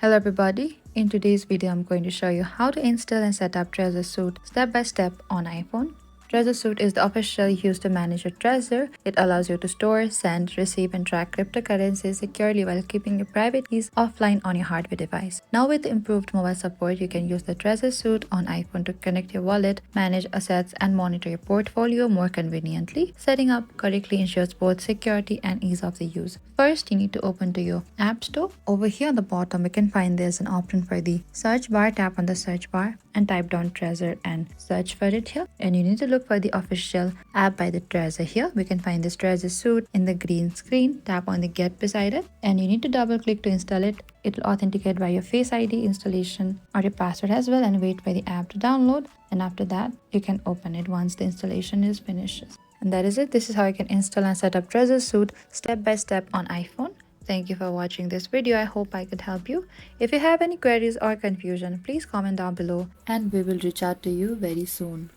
Hello everybody, in today's video I'm going to show you how to install and set up Trezor Suite step by step on iPhone. Trezor Suite is the official used to manage your Trezor. It allows you to store, send, receive and track cryptocurrencies securely while keeping your private keys offline on your hardware device. Now with improved mobile support, you can use the Trezor Suite on iPhone to connect your wallet, manage assets and monitor your portfolio more conveniently. Setting up correctly ensures both security and ease of the use. First, you need to open to your App Store. Over here on the bottom, we can find there's an option for the search bar. Tap on the search bar and type down Trezor and search for it here. And you need to look for the official app by the Trezor here. We can find this Trezor Suite in the green screen. Tap on the get beside it and you need to double click to install it. It will authenticate by your Face ID installation or your password as well and wait for the app to download. And after that, you can open it once the installation is finished. And that is it. This is how you can install and set up Trezor Suite step by step on iPhone. Thank you for watching this video. I hope I could help you. If you have any queries or confusion, please comment down below and we will reach out to you very soon.